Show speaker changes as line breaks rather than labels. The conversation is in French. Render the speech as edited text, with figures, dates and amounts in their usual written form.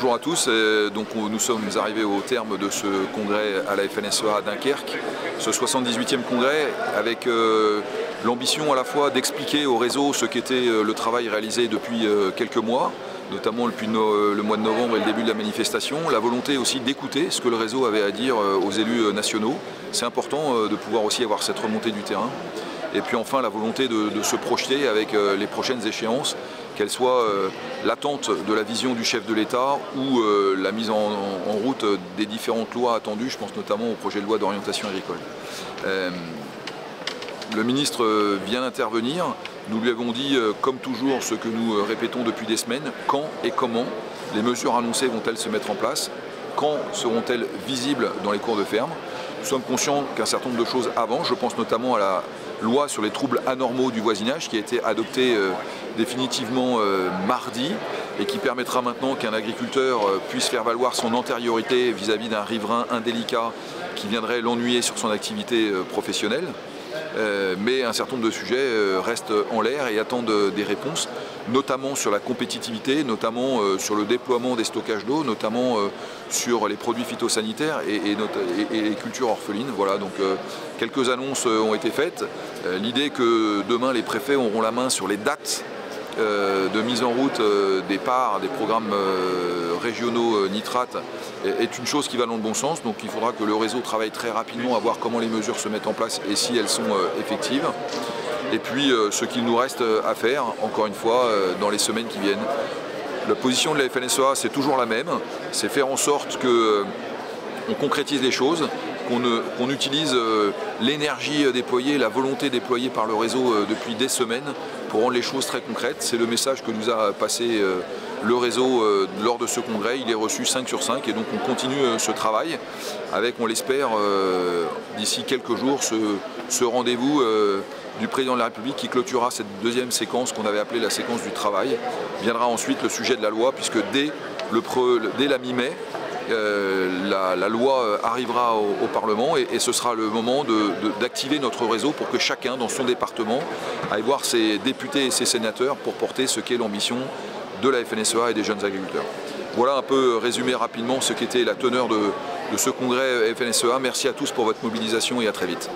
Bonjour à tous, nous sommes arrivés au terme de ce congrès à la FNSEA à Dunkerque, ce 78e congrès avec l'ambition à la fois d'expliquer au réseau ce qu'était le travail réalisé depuis quelques mois, notamment depuis le mois de novembre et le début de la manifestation, la volonté aussi d'écouter ce que le réseau avait à dire aux élus nationaux. C'est important de pouvoir aussi avoir cette remontée du terrain. Et puis enfin la volonté de se projeter avec les prochaines échéances, qu'elles soient l'attente de la vision du chef de l'État ou la mise en route des différentes lois attendues, je pense notamment au projet de loi d'orientation agricole. Le ministre vient d'intervenir, nous lui avons dit, comme toujours, ce que nous répétons depuis des semaines, quand et comment les mesures annoncées vont-elles se mettre en place, quand seront-elles visibles dans les cours de ferme. Nous sommes conscients qu'un certain nombre de choses avancent, je pense notamment à la loi sur les troubles anormaux du voisinage qui a été adoptée définitivement mardi et qui permettra maintenant qu'un agriculteur puisse faire valoir son antériorité vis-à-vis d'un riverain indélicat qui viendrait l'ennuyer sur son activité professionnelle. Mais un certain nombre de sujets restent en l'air et attendent des réponses, notamment sur la compétitivité, notamment sur le déploiement des stockages d'eau, notamment sur les produits phytosanitaires et les cultures orphelines. Voilà, donc quelques annonces ont été faites. L'idée que demain les préfets auront la main sur les dates de mise en route des parts, des programmes régionaux nitrates est une chose qui va dans le bon sens. Donc il faudra que le réseau travaille très rapidement à voir comment les mesures se mettent en place et si elles sont effectives. Et puis ce qu'il nous reste à faire, encore une fois, dans les semaines qui viennent. La position de la FNSEA, c'est toujours la même, c'est faire en sorte qu'on concrétise les choses, qu'on utilise l'énergie déployée, la volonté déployée par le réseau depuis des semaines pour rendre les choses très concrètes. C'est le message que nous a passé le réseau lors de ce congrès. Il est reçu 5 sur 5 et donc on continue ce travail avec, on l'espère, d'ici quelques jours, ce rendez-vous du président de la République qui clôturera cette deuxième séquence qu'on avait appelée la séquence du travail. Viendra ensuite le sujet de la loi puisque dès la mi-mai, la loi arrivera au Parlement et ce sera le moment d'activer notre réseau pour que chacun dans son département aille voir ses députés et ses sénateurs pour porter ce qu'est l'ambition de la FNSEA et des jeunes agriculteurs. Voilà un peu résumé rapidement ce qu'était la teneur de ce congrès FNSEA. Merci à tous pour votre mobilisation et à très vite.